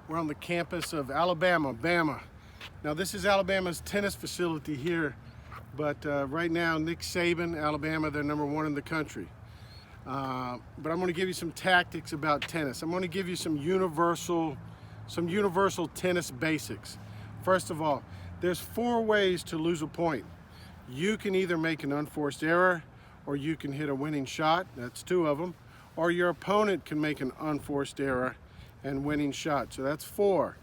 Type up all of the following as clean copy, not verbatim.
We're on the campus of Alabama, Bama. Now this is Alabama's tennis facility here, but right now Nick Saban, Alabama, they're #1 in the country. But I'm going to give you some tactics about tennis. I'm going to give you some universal tennis basics. First of all, there's 4 ways to lose a point. You can either make an unforced error, or you can hit a winning shot. That's 2 of them. Or your opponent can make an unforced error and winning shot. So that's 4.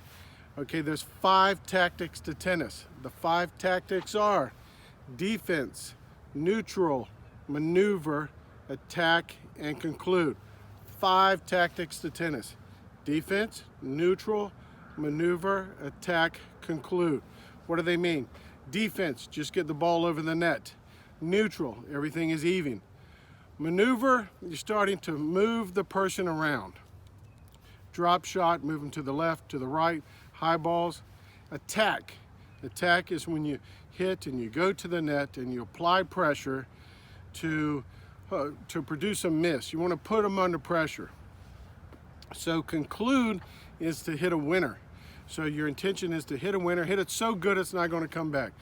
Okay, there's 5 tactics to tennis. The 5 tactics are defense, neutral, maneuver, attack, and conclude. 5 tactics to tennis. Defense, neutral, maneuver, attack, conclude. What do they mean? Defense, just get the ball over the net. Neutral, everything is even. Maneuver, you're starting to move the person around. Drop shot, move them to the left, to the right, high balls. Attack is when you hit and you go to the net and you apply pressure to produce a miss. You want to put them under pressure. So conclude is to hit a winner. So your intention is to hit a winner, hit it so good it's not going to come back.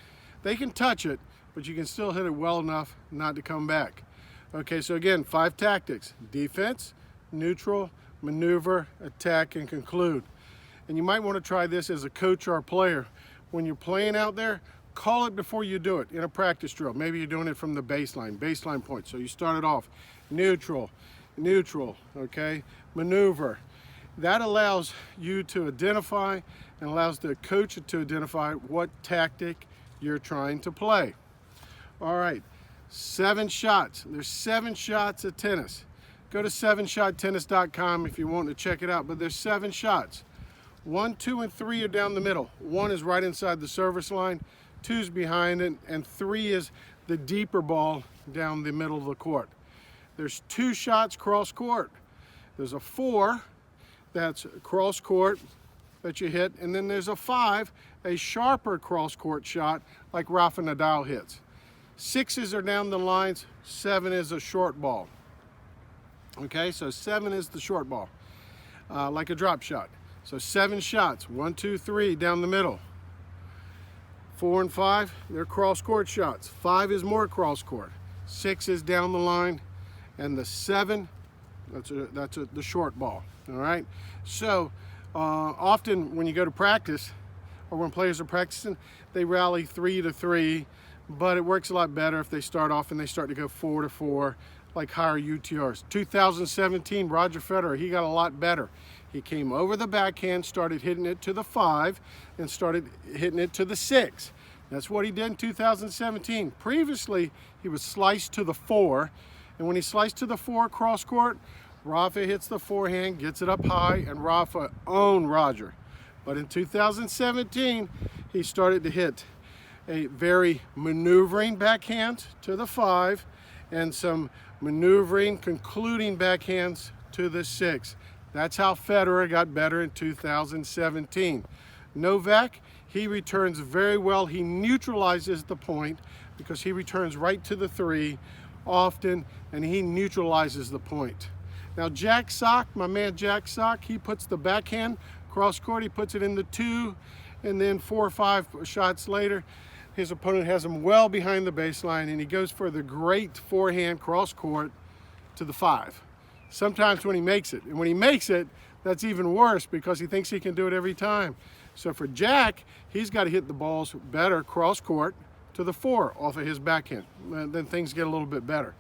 They can touch it, but you can still hit it well enough not to come back. Okay, so again, 5 tactics: defense, neutral, maneuver, attack, and conclude. And you might want to try this as a coach or a player. When you're playing out there, call it before you do it in a practice drill. Maybe you're doing it from the baseline point. So you start it off neutral, okay, maneuver. That allows you to identify and allows the coach to identify what tactic you're trying to play. All right, 7 shots. There's 7 shots at tennis. Go to 7shottennis.com if you want to check it out, but there's 7 shots. 1, 2, and 3 are down the middle. 1 is right inside the service line, 2 is behind it, and 3 is the deeper ball down the middle of the court. There's 2 shots cross court. There's a 4 that's cross court that you hit, and then there's a 5, a sharper cross court shot like Rafa Nadal hits. 6s are down the lines, 7 is a short ball. Okay, so 7 is the short ball, like a drop shot. So 7 shots, 1, 2, 3 down the middle. 4 and 5, they're cross court shots. 5 is more cross court. 6 is down the line, and the 7, that's the short ball. All right. So often when you go to practice, or when players are practicing, they rally 3 to 3, but it works a lot better if they start off and they start to go 4 to 4, like higher UTRs. 2017, Roger Federer, he got a lot better. He came over the backhand, started hitting it to the 5, and started hitting it to the 6. That's what he did in 2017. Previously, he was sliced to the 4, and when he sliced to the 4 cross court, Rafa hits the forehand, gets it up high, and Rafa owned Roger. But in 2017, he started to hit a very maneuvering backhand to the 5 and some maneuvering, concluding backhands to the 6. That's how Federer got better in 2017. Novak, he returns very well. He neutralizes the point because he returns right to the 3 often, and he neutralizes the point. Now Jack Sock, my man Jack Sock, he puts the backhand cross court, he puts it in the 2, and then 4 or 5 shots later, his opponent has him well behind the baseline, and he goes for the great forehand cross court to the 5. Sometimes when he makes it, and when he makes it, that's even worse because he thinks he can do it every time. So for Jack, he's got to hit the balls better cross court to the 4 off of his backhand. Then things get a little bit better.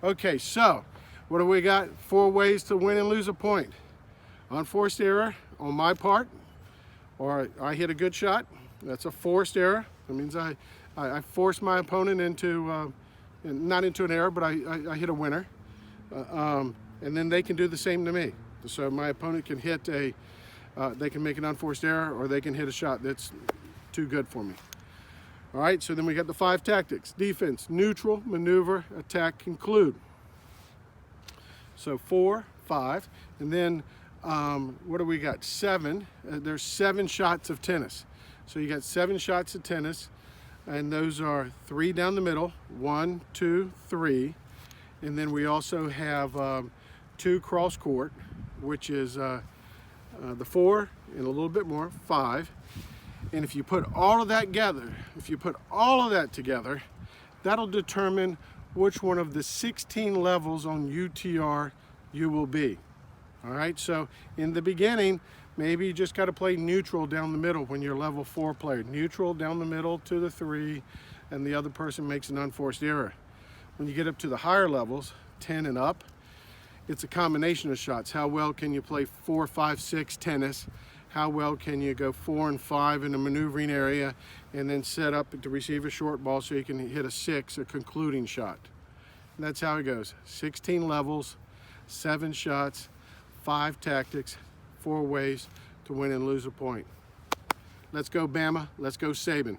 Okay, so what do we got? 4 ways to win and lose a point. Unforced error on my part, or I hit a good shot. That's a forced error. That means I force my opponent into, not into an error, but I hit a winner. And then they can do the same to me. So my opponent can hit they can make an unforced error, or they can hit a shot that's too good for me. All right, so then we got the 5 tactics: defense, neutral, maneuver, attack, conclude. So 4, 5, and then what do we got? 7. There's 7 shots of tennis. So you got 7 shots of tennis, and those are 3 down the middle, 1, 2, 3, and then we also have 2 cross court, which is the 4 and a little bit more, 5. And if you put all of that together, that'll determine which one of the 16 levels on UTR you will be. All right, so in the beginning, maybe you just got to play neutral down the middle when you're level 4 player. Neutral down the middle to the 3, and the other person makes an unforced error. When you get up to the higher levels, 10 and up, it's a combination of shots. How well can you play 4, 5, 6 tennis? How well can you go 4 and 5 in a maneuvering area and then set up to receive a short ball so you can hit a 6, a concluding shot? And that's how it goes. 16 levels, 7 shots, 5 tactics, 4 ways to win and lose a point. Let's go Bama, let's go Saban.